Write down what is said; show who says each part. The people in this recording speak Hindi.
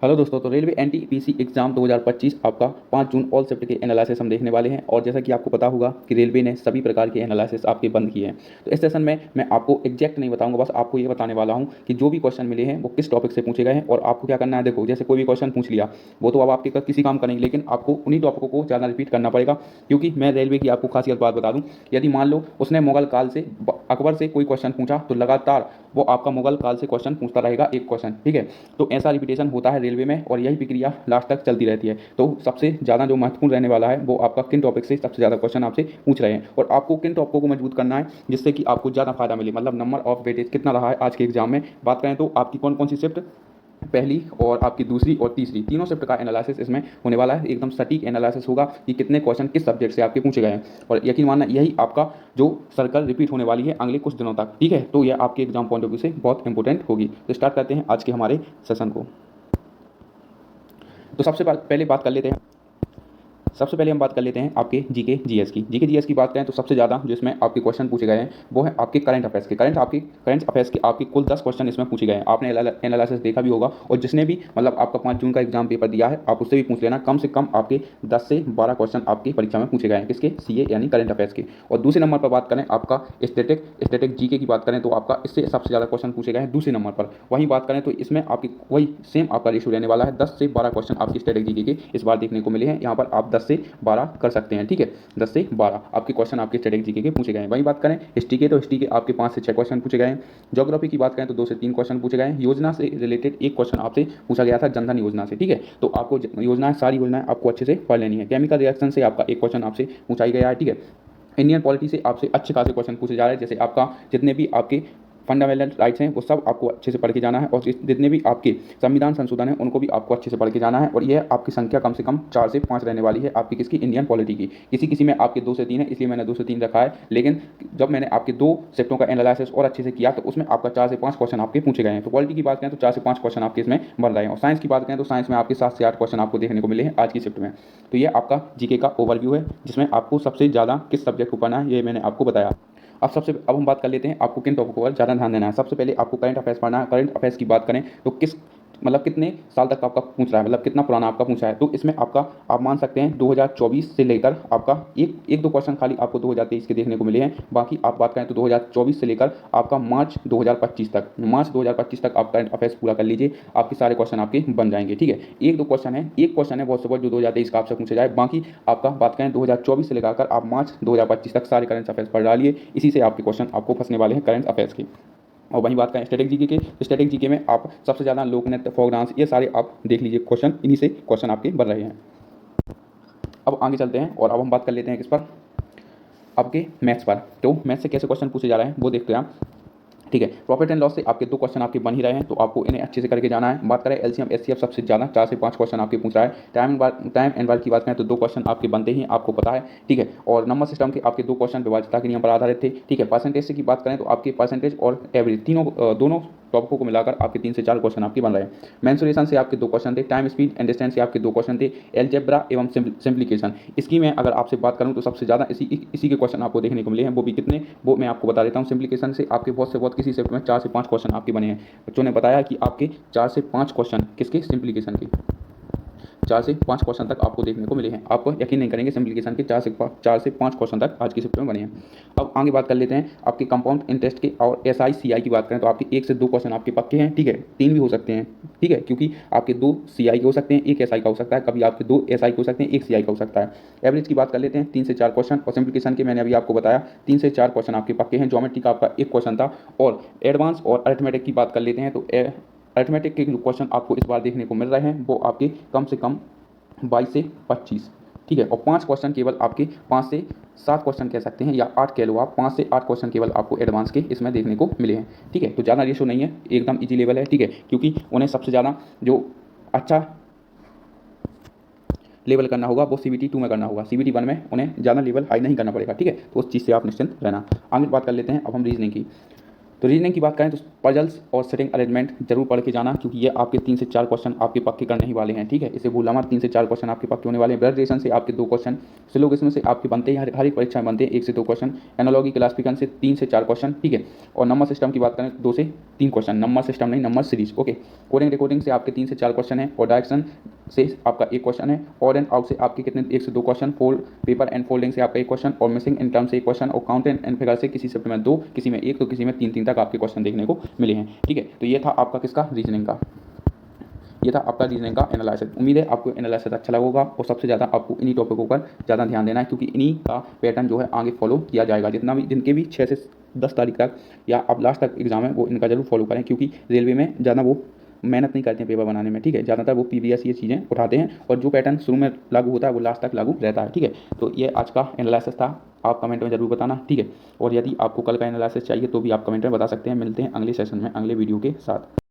Speaker 1: हेलो दोस्तों, तो रेलवे एनटीपीसी एग्जाम 2025 आपका 5 जून ऑल शिफ्ट के एनालिसिस हम देखने वाले हैं। और जैसा कि आपको पता होगा कि रेलवे ने सभी प्रकार के एनालिसिस आपके बंद किए हैं। तो इस सेशन में मैं आपको एग्जैक्ट नहीं बताऊंगा, बस आपको ये बताने वाला हूं कि जो भी क्वेश्चन मिले हैं वो किस टॉपिक से पूछे गए हैं और आपको क्या करना है। देखो, जैसे कोई भी क्वेश्चन पूछ लिया वो तो अब आपके किसी काम का नहीं, लेकिन आपको उन्हीं टॉपिकों को ज़्यादा रिपीट करना पड़ेगा। क्योंकि मैं रेलवे की आपको खासियत बात बता दूँ, यदि मान लो उसने मुगल काल से अकबर से कोई क्वेश्चन पूछा तो लगातार वो आपका मुगल काल से क्वेश्चन पूछता रहेगा एक क्वेश्चन, ठीक है। तो ऐसा रिपीटेशन होता है रेलवे में और यही प्रक्रिया लास्ट तक चलती रहती है। तो सबसे ज़्यादा जो महत्वपूर्ण रहने वाला है वो आपका किन टॉपिक से सबसे ज़्यादा क्वेश्चन आपसे पूछ रहे हैं और आपको किन टॉपिकों को मजबूत करना है जिससे कि आपको ज़्यादा फायदा मिले, मतलब नंबर ऑफ वेटेज कितना रहा है आज के एग्जाम में। बात करें तो आपकी कौन कौन सी शिफ्ट, पहली और आपकी दूसरी और तीसरी, तीनों शिफ्ट का एनालिसिस इसमें होने वाला है। एकदम सटीक एनालिसिस होगा कि कितने क्वेश्चन किस सब्जेक्ट से आपके पूछे गए हैं और यकीन मानना यही आपका जो सर्कल रिपीट होने वाली है अगले कुछ दिनों तक, ठीक है। तो यह आपके एग्जाम पॉइंट ऑफ व्यू से बहुत इंपॉर्टेंट होगी। तो स्टार्ट करते हैं आज के हमारे सेशन को। तो सबसे पहले हम बात कर लेते हैं आपके जीके जीएस की। जीके जीएस की बात करें तो सबसे ज़्यादा जो इसमें आपके क्वेश्चन पूछे गए हैं वो है आपके करंट अफेयर्स के। करंट अफेयर्स के आपके कुल 10 क्वेश्चन इसमें पूछे गए हैं। आपने एनालिसिस देखा भी होगा और जिसने भी मतलब आपका 5 जून का एग्जाम पेपर दिया है आप उससे भी पूछ लेना, कम से कम आपके 10 से 12 क्वेश्चन आपकी परीक्षा में पूछे गए हैं। किसके? सीए यानी करंट अफेयर्स के। और दूसरे नंबर पर बात करें आपका स्टैटिक जीके की बात करें तो आपका इससे सबसे ज़्यादा क्वेश्चन पूछे गए हैं दूसरे नंबर पर। वहीं बात करें तो इसमें आपकी वही सेम आपका रेशियो रहने वाला है, 10 से 12 क्वेश्चन आपकी स्टैटिक जीके के इस बार देखने को मिले हैं। यहाँ पर आप 10 से 12 कर सकते हैं, ठीक है। 10 से 12 आपके क्वेश्चन आपके स्टैटिक जीके के पूछे गए हैं। वहीं बात करें हिस्ट्री के तो हिस्ट्री के आपके 5 से 6 क्वेश्चन पूछे गए हैं। ज्योग्राफी की बात करें तो 2 से 3 क्वेश्चन पूछे गए हैं। योजना से रिलेटेड एक क्वेश्चन आपसे पूछा गया था, जनधन योजना से, ठीक है। तो आपको योजनाएं, सारी योजनाएं आपको अच्छे से पढ़ लेनी है। केमिकल रिएक्शन से आपका एक क्वेश्चन आपसे पूछा गया है, ठीक है। इंडियन पॉलिटी से आपसे अच्छे खासे क्वेश्चन पूछे जा रहे हैं, जैसे आपका जितने भी आपके फंडामेंटल राइट्स हैं वो सब आपको अच्छे से पढ़ के जाना है और जितने भी आपके संविधान संशोधन हैं उनको भी आपको अच्छे से पढ़ के जाना है। और यह आपकी संख्या कम से कम 4 से 5 रहने वाली है आपकी किसकी? इंडियन पॉलिटी की। किसी किसी में आपके 2 से 3 है, इसलिए मैंने 2 से 3 रखा है। लेकिन जब मैंने आपके 2 शिफ्टों का एनालिसिस और अच्छे से किया तो उसमें आपका 4 से 5 क्वेश्चन आपके पूछे गए हैं। तो पॉलिटी की बात करें तो 4 से 5 क्वेश्चन आपके इसमें बन रहे हैं। और साइंस की बात करें तो साइंस में आपके 7 से 8 क्वेश्चन आपको देखने को मिले हैं आज की शिफ्ट में। तो ये आपका जीके का ओवरव्यू है जिसमें आपको सबसे ज़्यादा किस सब्जेक्ट को पढ़ना है ये मैंने आपको बताया। अब हम बात कर लेते हैं आपको किन टॉपिकों पर ज़्यादा ध्यान देना है। सबसे पहले आपको करंट अफेयर्स पढ़ना है। करंट अफेयर्स की बात करें तो कितने साल तक आपका पूछ रहा है, मतलब कितना पुराना आपका पूछा है। तो इसमें आपका आप मान सकते हैं 2024 से लेकर आपका एक दो क्वेश्चन खाली आपको 2023 के देखने को मिले हैं। बाकी आप बात करें तो 2024 से लेकर आपका मार्च 2025 तक आप करंट अफेयर्स पूरा कर लीजिए, आपके सारे क्वेश्चन आपके बन जाएंगे, ठीक है। एक क्वेश्चन है बहुत सुपर जो 2023 का आपसे पूछा जाए। बाकी आपका बात करें 2024 से लेकर आप मार्च 2025 तक सारे करंट अफेयर्स पढ़ डालिए। इसी से आपके क्वेश्चन आपको फंसने वाले हैं करंट अफेयर्स के। और वहीं बात करें स्टैटिक जीके के, तो स्टैटिक जीके में आप सबसे ज़्यादा लोकनृत्य, फोक डांस, ये सारे आप देख लीजिए क्वेश्चन, इन्हीं से क्वेश्चन आपके बन रहे हैं। अब आगे चलते हैं और अब हम बात कर लेते हैं किस पर? आपके मैथ्स पर। तो मैथ्स से कैसे क्वेश्चन पूछे जा रहे हैं वो देखते हैं आप, ठीक है। प्रॉफिट एंड लॉस से आपके 2 क्वेश्चन आपके बन ही रहे हैं, तो आपको इन्हें अच्छे से करके जाना है। बात करें एलसीएम एचसीएफ सबसे ज़्यादा 4 से 5 क्वेश्चन आपके पूछ रहा है। टाइम एंड वर्क की बात करें तो 2 क्वेश्चन आपके बनते ही आपको पता है, ठीक है। और नंबर सिस्टम के आपके 2 क्वेश्चन विभाज्यता के नियम पर आधारित थे, ठीक है। परसेंटेज से की बात करें तो आपके परसेंटेज और एवरेज दोनों टॉपिकों को मिलाकर आपके 3 से 4 क्वेश्चन आपके बन रहे हैं। मेंसुरेशन से आपके 2 क्वेश्चन थे। टाइम स्पीड एंड डिस्टेंस से आपके 2 क्वेश्चन थे। एलजेब्रा एवं सिंप्लीकेशन, इसकी मैं अगर आपसे बात करूं तो सबसे ज़्यादा इसी के क्वेश्चन आपको देखने को मिले हैं। वो भी कितने, वो मैं आपको बता देता हूं। सिंप्लीकेशन से आपके बहुत किसी शिफ्ट में 4 से 5 क्वेश्चन आपके बने हैं। बच्चों ने बताया कि आपके 4 से 5 क्वेश्चन किसके? सिंप्लीकेशन के 4 से 5 क्वेश्चन तक आपको देखने को मिले हैं। आप यकीन नहीं करेंगे, सिंप्लीकेशन के 4 से 5 क्वेश्चन तक आज की शिफ्ट में बने हैं। अब आगे बात कर लेते हैं आपके कंपाउंड इंटरेस्ट के और एसआई सीआई की बात करें तो आपके 1 से 2 क्वेश्चन आपके पक्के हैं, ठीक है। 3 भी हो सकते हैं, ठीक है, क्योंकि आपके 2 सीआई के हो सकते हैं, 1 एसआई का हो सकता है, कभी आपके 2 एसआई के हो सकते हैं, 1 सीआई का हो सकता है। एवरेज की बात कर लेते हैं 3 से 4 क्वेश्चन। और सिंप्लीकेशन के मैंने अभी आपको बताया 3 से 4 क्वेश्चन आपके पक्के हैं। ज्योमेट्री का आपका 1 क्वेश्चन था। और एडवांस और अरिथमेटिक की बात कर लेते हैं तो अरिथमेटिक के क्वेश्चन आपको इस बार देखने को मिल रहे हैं वो आपके कम से कम 22 से 25, ठीक है। और 5 क्वेश्चन केवल आपके 5 से 7 क्वेश्चन कह सकते हैं या 8 कह लो आप, 5 से 8 क्वेश्चन केवल आपको एडवांस के इसमें देखने को मिले हैं, ठीक है। तो ज़्यादा रेशो नहीं है, एकदम इजी लेवल है, ठीक है। क्योंकि उन्हें सबसे ज़्यादा जो अच्छा लेवल करना होगा वो CBT 2 में करना होगा। CBT 1 में उन्हें ज़्यादा लेवल हाई नहीं करना पड़ेगा, ठीक है। तो उस चीज़ से आप निश्चिंत रहना। आगे बात कर लेते हैं अब हम रीजनिंग की। तो रीजनिंग की बात करें तो पजल्स और सिटिंग अरेंजमेंट जरूर पढ़ के जाना, क्योंकि ये आपके 3 से 4 क्वेश्चन आपके पक्के करने ही वाले हैं, ठीक है। इसे भूलना मत, 3 से 4 क्वेश्चन आपके पक्के होने वाले हैं। ब्लड रिलेशन से आपके 2 क्वेश्चन, सिलोगिज्म से आपके बनते हैं, हर एक परीक्षा में बनते हैं 1 से 2 क्वेश्चन। एनालॉजी क्लासिफिकेशन से 3 से 4 क्वेश्चन, ठीक है। और नंबर सिस्टम की बात करें 2 से 3 क्वेश्चन, नंबर सिस्टम नहीं, number series, okay. Coding recording से आपके 3 से 4 क्वेश्चन है, और डायरेक्शन से आपका 1 क्वेश्चन है। और एंड आउट से आपके कितने, 1 से 2 question. Fold paper and folding से आपका 1 क्वेश्चन, और मिसिंग इन टर्म से 1 क्वेश्चन, और काउंट एंड फिगर से किसी सब्जेक्ट में 2, किसी में 1, तो किसी में 3 तक आपके क्वेश्चन देखने को मिले हैं, ठीक है। तो ये था आपका किसका, रीजनिंग का, ये था आपका रीजनिंग का एनालिसिस। उम्मीद है आपको एनालिसिस अच्छा लगा होगा, और सबसे ज़्यादा आपको इन्हीं टॉपिकों पर ज़्यादा ध्यान देना है, क्योंकि इन्हीं का पैटर्न जो है आगे फॉलो किया जाएगा। जितना भी, जिनके भी 6 से 10 तारीख तक या अब लास्ट तक एग्जाम है, वो इनका जरूर फॉलो करें, क्योंकि रेलवे में ज़्यादा वो मेहनत नहीं करते हैं पेपर बनाने में, ठीक है। ज़्यादातर वो पीवीएस ये चीज़ें उठाते हैं, और जो पैटर्न शुरू में लागू होता है वो लास्ट तक लागू रहता है, ठीक है। तो ये आज का एनालिसिस था, आप कमेंट में ज़रूर बताना, ठीक है। और यदि आपको कल का एनालिसिस चाहिए तो भी आप कमेंट में बता सकते हैं। मिलते हैं अगले सेशन में अगले वीडियो के साथ।